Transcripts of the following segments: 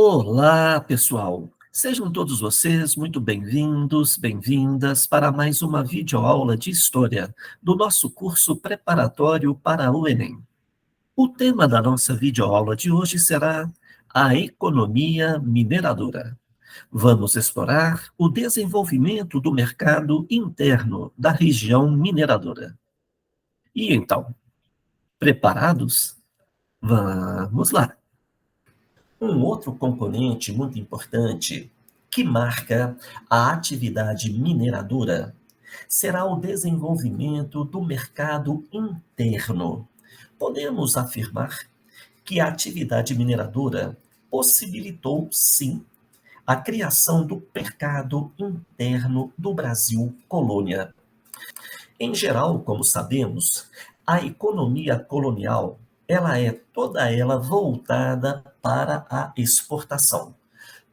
Olá, pessoal! Sejam todos vocês muito bem-vindos, bem-vindas para mais uma videoaula de História do nosso curso preparatório para o Enem. O tema da nossa videoaula de hoje será a economia mineradora. Vamos explorar o desenvolvimento do mercado interno da região mineradora. E então, preparados? Vamos lá! Um outro componente muito importante que marca a atividade mineradora será o desenvolvimento do mercado interno. Podemos afirmar que a atividade mineradora possibilitou, sim, a criação do mercado interno do Brasil colônia. Em geral, como sabemos, a economia colonial, ela é toda ela voltada para a exportação.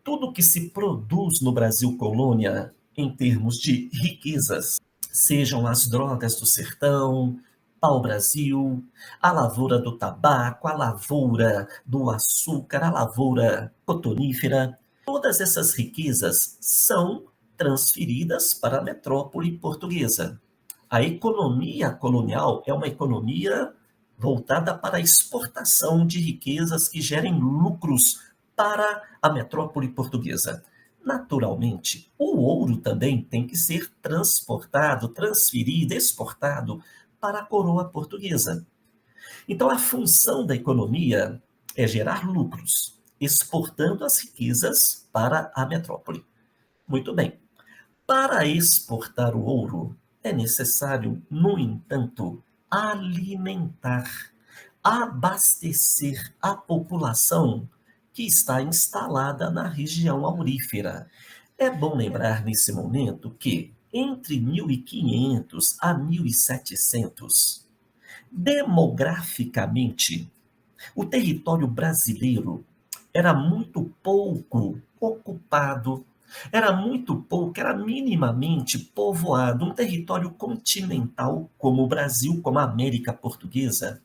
Tudo que se produz no Brasil colônia, em termos de riquezas, sejam as drogas do sertão, pau-brasil, a lavoura do tabaco, a lavoura do açúcar, a lavoura cotonífera, todas essas riquezas são transferidas para a metrópole portuguesa. A economia colonial é uma economia voltada para a exportação de riquezas que gerem lucros para a metrópole portuguesa. Naturalmente, o ouro também tem que ser transportado, transferido, exportado para a coroa portuguesa. Então, a função da economia é gerar lucros, exportando as riquezas para a metrópole. Muito bem. Para exportar o ouro, é necessário, no entanto, alimentar, abastecer a população que está instalada na região aurífera. É bom lembrar nesse momento que, entre 1500 a 1700, demograficamente, o território brasileiro era muito pouco ocupado, era minimamente povoado, um território continental como o Brasil, como a América Portuguesa.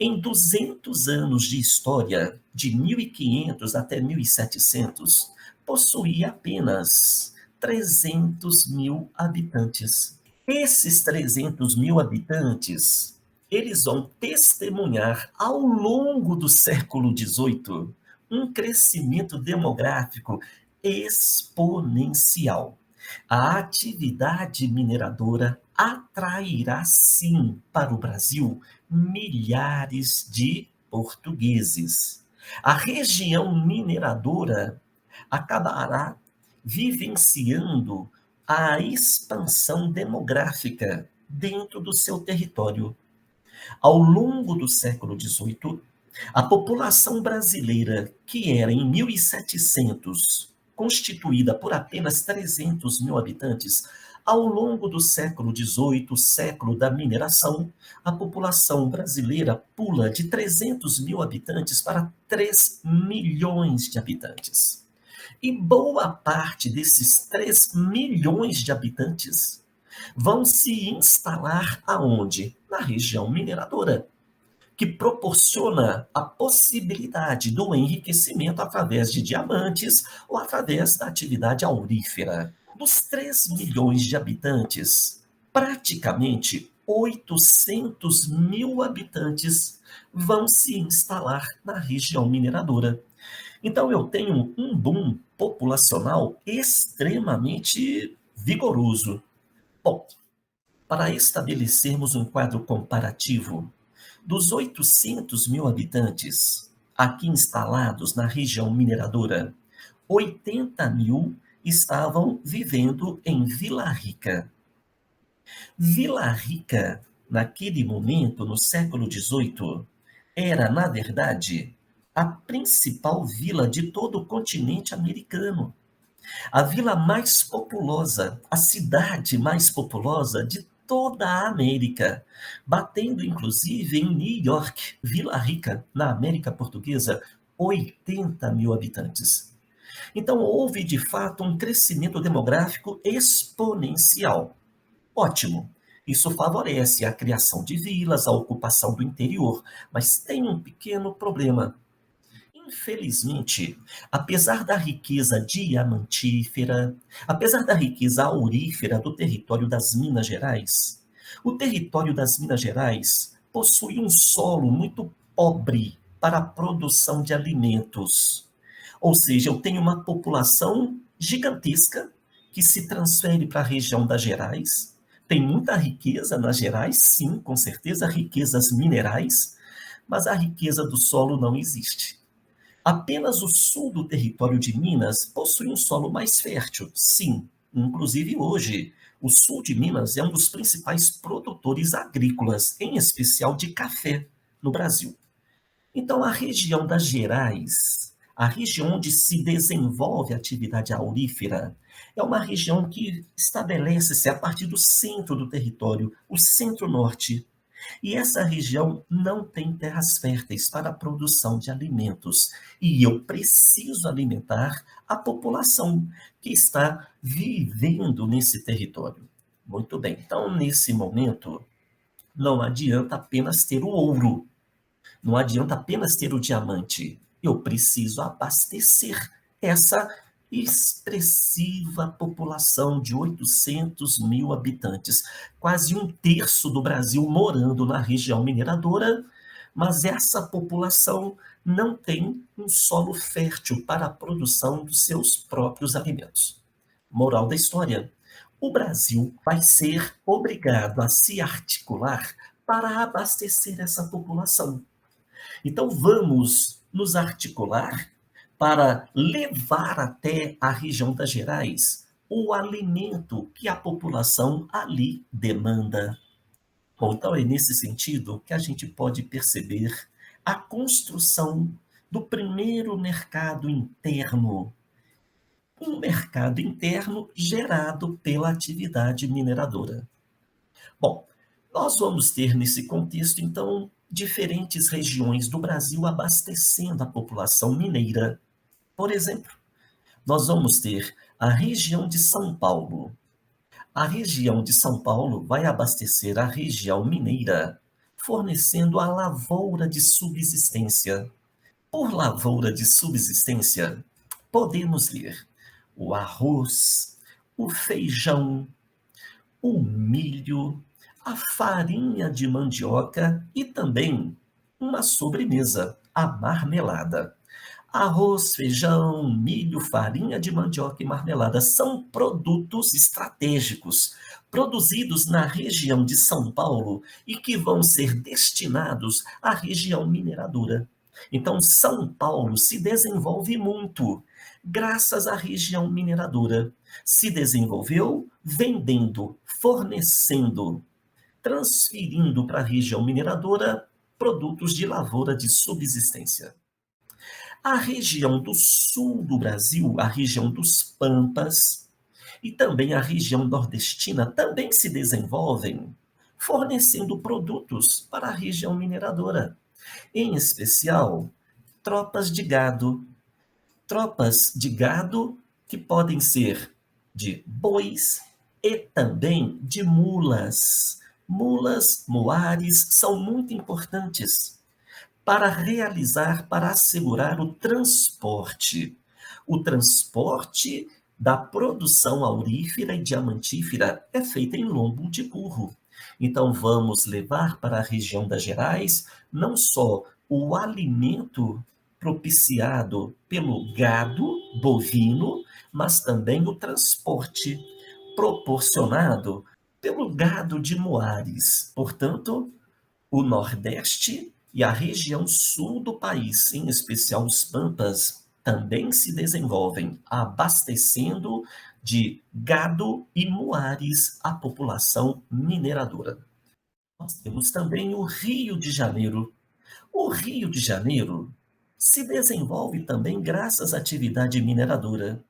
Em 200 anos de história, de 1500 até 1700, possuía apenas 300 mil habitantes. Esses 300 mil habitantes, eles vão testemunhar ao longo do século XVIII um crescimento demográfico exponencial. A atividade mineradora atrairá, sim, para o Brasil milhares de portugueses. A região mineradora acabará vivenciando a expansão demográfica dentro do seu território. Ao longo do século XVIII, a população brasileira, que era em 1700 constituída por apenas 300 mil habitantes, ao longo do século XVIII, século da mineração, a população brasileira pula de 300 mil habitantes para 3 milhões de habitantes. E boa parte desses 3 milhões de habitantes vão se instalar aonde? Na região mineradora, que proporciona a possibilidade do enriquecimento através de diamantes ou através da atividade aurífera. Dos 3 milhões de habitantes, praticamente 800 mil habitantes vão se instalar na região mineradora. Então, eu tenho um boom populacional extremamente vigoroso. Bom, para estabelecermos um quadro comparativo, dos 800 mil habitantes aqui instalados na região mineradora, 80 mil estavam vivendo em Vila Rica. Vila Rica, naquele momento, no século XVIII, era, na verdade, a principal vila de todo o continente americano. A vila mais populosa, a cidade mais populosa de toda a América, batendo inclusive em New York, Vila Rica, na América Portuguesa, 80 mil habitantes. Então, houve de fato um crescimento demográfico exponencial. Ótimo, isso favorece a criação de vilas, a ocupação do interior, mas tem um pequeno problema. Em Infelizmente, apesar da riqueza diamantífera, apesar da riqueza aurífera do território das Minas Gerais, o território das Minas Gerais possui um solo muito pobre para a produção de alimentos. Ou seja, eu tenho uma população gigantesca que se transfere para a região das Gerais. Tem muita riqueza nas Gerais, sim, com certeza, riquezas minerais, mas a riqueza do solo não existe. Apenas o sul do território de Minas possui um solo mais fértil, sim. Inclusive hoje, o sul de Minas é um dos principais produtores agrícolas, em especial de café, no Brasil. Então, a região das Gerais, a região onde se desenvolve a atividade aurífera, é uma região que estabelece-se a partir do centro do território, o centro-norte. E essa região não tem terras férteis para a produção de alimentos. E eu preciso alimentar a população que está vivendo nesse território. Muito bem, então, nesse momento, não adianta apenas ter o ouro, não adianta apenas ter o diamante. Eu preciso abastecer essa expressiva população de 800 mil habitantes, quase um terço do Brasil morando na região mineradora, mas essa população não tem um solo fértil para a produção dos seus próprios alimentos. Moral da história: o Brasil vai ser obrigado a se articular para abastecer essa população. Então, vamos nos articular para levar até a região das Gerais o alimento que a população ali demanda. Bom, então é nesse sentido que a gente pode perceber a construção do primeiro mercado interno, um mercado interno gerado pela atividade mineradora. Bom, nós vamos ter nesse contexto, então, diferentes regiões do Brasil abastecendo a população mineira. Por exemplo, nós vamos ter a região de São Paulo. A região de São Paulo vai abastecer a região mineira, fornecendo a lavoura de subsistência. Por lavoura de subsistência, podemos ler o arroz, o feijão, o milho, a farinha de mandioca e também uma sobremesa, a marmelada. Arroz, feijão, milho, farinha de mandioca e marmelada são produtos estratégicos, produzidos na região de São Paulo e que vão ser destinados à região mineradora. Então, São Paulo se desenvolve muito graças à região mineradora. Se desenvolveu vendendo, fornecendo, transferindo para a região mineradora produtos de lavoura de subsistência. A região do sul do Brasil, a região dos Pampas e também a região nordestina também se desenvolvem fornecendo produtos para a região mineradora, em especial tropas de gado que podem ser de bois e também de mulas. Mulas, moares são muito importantes para realizar, para assegurar o transporte. O transporte da produção aurífera e diamantífera é feita em lombo de burro. Então, vamos levar para a região das Gerais não só o alimento propiciado pelo gado bovino, mas também o transporte proporcionado pelo gado de moares. Portanto, o Nordeste e a região sul do país, em especial os Pampas, também se desenvolvem, abastecendo de gado e moares a população mineradora. Nós temos também o Rio de Janeiro. O Rio de Janeiro se desenvolve também graças à atividade mineradora.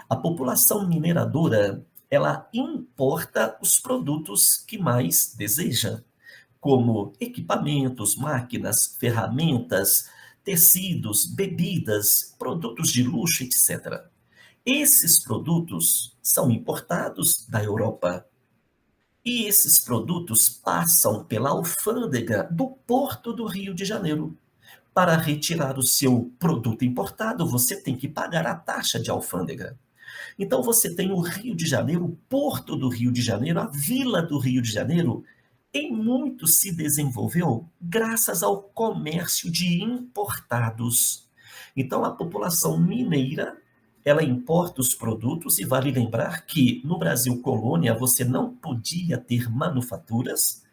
A população mineradora, ela importa os produtos que mais deseja, como equipamentos, máquinas, ferramentas, tecidos, bebidas, produtos de luxo, etc. Esses produtos são importados da Europa. E esses produtos passam pela alfândega do Porto do Rio de Janeiro. Para retirar o seu produto importado, você tem que pagar a taxa de alfândega. Então você tem o Rio de Janeiro, o Porto do Rio de Janeiro, a Vila do Rio de Janeiro, em muito se desenvolveu graças ao comércio de importados. Então a população mineira, ela importa os produtos e vale lembrar que no Brasil colônia você não podia ter manufaturas,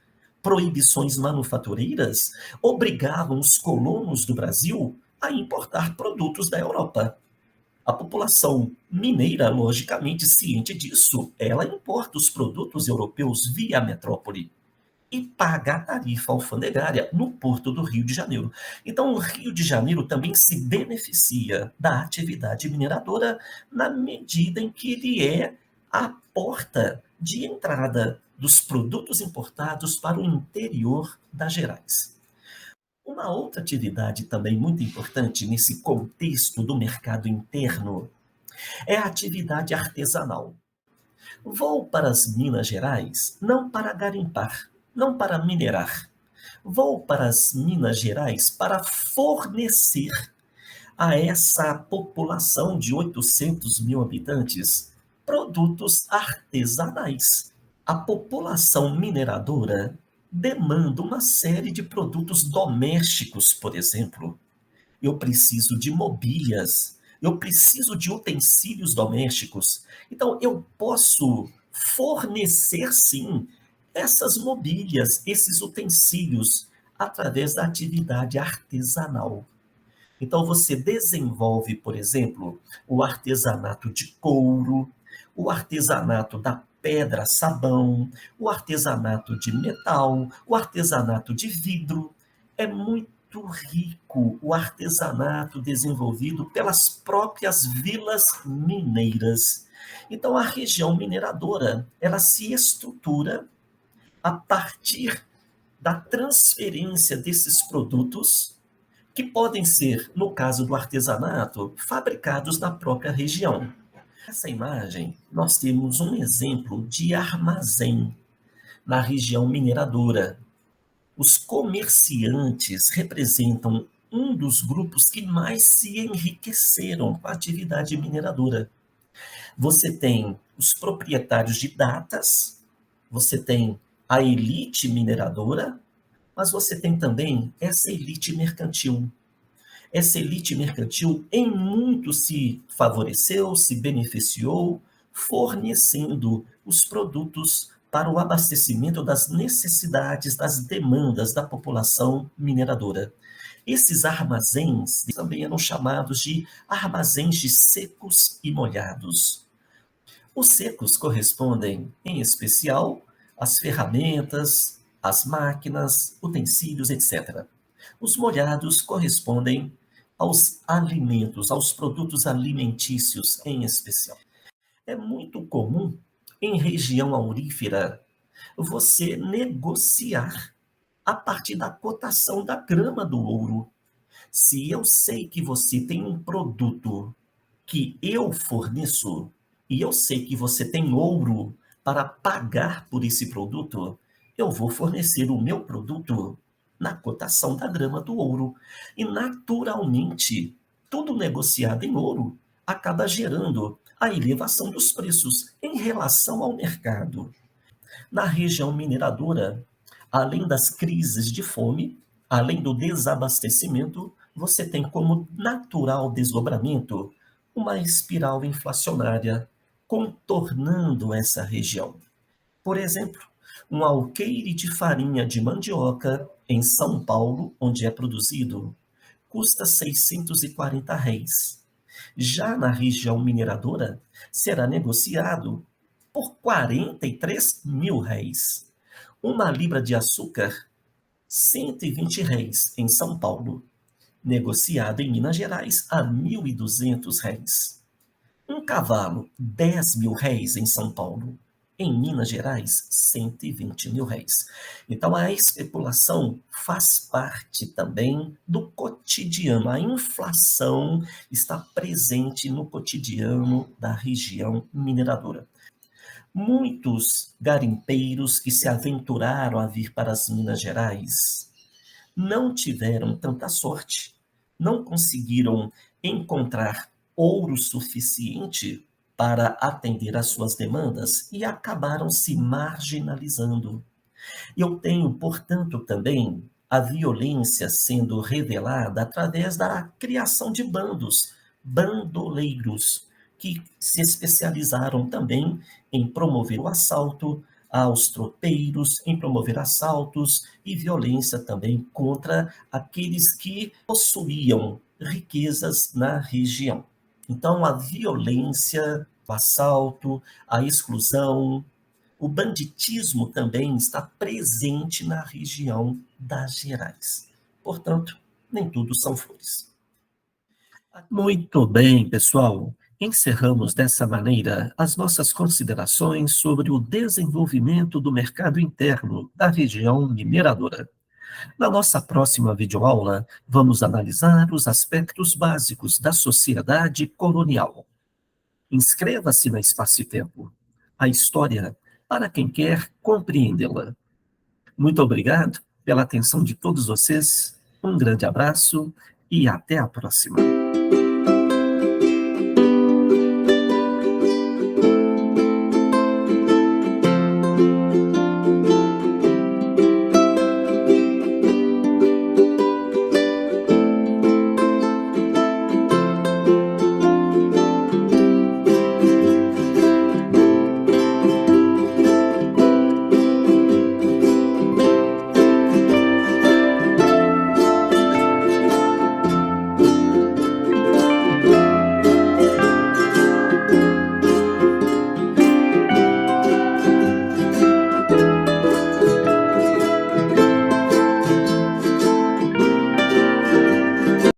proibições manufatureiras obrigavam os colonos do Brasil a importar produtos da Europa. A população mineira, logicamente ciente disso, ela importa os produtos europeus via metrópole e paga a tarifa alfandegária no Porto do Rio de Janeiro. Então, o Rio de Janeiro também se beneficia da atividade mineradora na medida em que ele é a porta de entrada dos produtos importados para o interior das Gerais. Uma outra atividade também muito importante nesse contexto do mercado interno é a atividade artesanal. Vou para as Minas Gerais não para garimpar, não para minerar. Vou para as Minas Gerais para fornecer a essa população de 800 mil habitantes produtos artesanais. A população mineradora demanda uma série de produtos domésticos, por exemplo. Eu preciso de mobílias, eu preciso de utensílios domésticos. Então, eu posso fornecer, sim, essas mobílias, esses utensílios, através da atividade artesanal. Então, você desenvolve, por exemplo, o artesanato de couro, o artesanato da pedra sabão, o artesanato de metal, o artesanato de vidro. É muito rico o artesanato desenvolvido pelas próprias vilas mineiras. Então, a região mineradora, ela se estrutura a partir da transferência desses produtos que podem ser, no caso do artesanato, fabricados na própria região. Nessa imagem, nós temos um exemplo de armazém na região mineradora. Os comerciantes representam um dos grupos que mais se enriqueceram com a atividade mineradora. Você tem os proprietários de datas, você tem a elite mineradora, mas você tem também essa elite mercantil. Essa elite mercantil em muito se favoreceu, se beneficiou, fornecendo os produtos para o abastecimento das necessidades, das demandas da população mineradora. Esses armazéns também eram chamados de armazéns de secos e molhados. Os secos correspondem, em especial, às ferramentas, às máquinas, utensílios, etc. Os molhados correspondem aos alimentos, aos produtos alimentícios em especial. É muito comum, em região aurífera, você negociar a partir da cotação da grama do ouro. Se eu sei que você tem um produto que eu forneço, e eu sei que você tem ouro para pagar por esse produto, eu vou fornecer o meu produto na cotação da grama do ouro. E, naturalmente, tudo negociado em ouro acaba gerando a elevação dos preços em relação ao mercado. Na região mineradora, além das crises de fome, além do desabastecimento, você tem como natural desdobramento uma espiral inflacionária contornando essa região. Por exemplo, um alqueire de farinha de mandioca em São Paulo, onde é produzido, custa R$ 640. Já na região mineradora, será negociado por R$ 43.000. Uma libra de açúcar, R$ 120 em São Paulo, negociado em Minas Gerais a R$ 1.200. Um cavalo, R$ 10.000 em São Paulo. Em Minas Gerais, R$ 120.000. Então, a especulação faz parte também do cotidiano. A inflação está presente no cotidiano da região mineradora. Muitos garimpeiros que se aventuraram a vir para as Minas Gerais não tiveram tanta sorte, não conseguiram encontrar ouro suficiente para atender às suas demandas e acabaram se marginalizando. Eu tenho, portanto, também a violência sendo revelada através da criação de bandos, bandoleiros, que se especializaram também em promover o assalto aos tropeiros, em promover assaltos e violência também contra aqueles que possuíam riquezas na região. Então, a violência, o assalto, a exclusão, o banditismo também está presente na região das Gerais. Portanto, nem tudo são flores. Muito bem, pessoal. Encerramos dessa maneira as nossas considerações sobre o desenvolvimento do mercado interno da região mineradora. Na nossa próxima videoaula, vamos analisar os aspectos básicos da sociedade colonial. Inscreva-se na Espaço e Tempo. A história para quem quer compreendê-la. Muito obrigado pela atenção de todos vocês. Um grande abraço e até a próxima.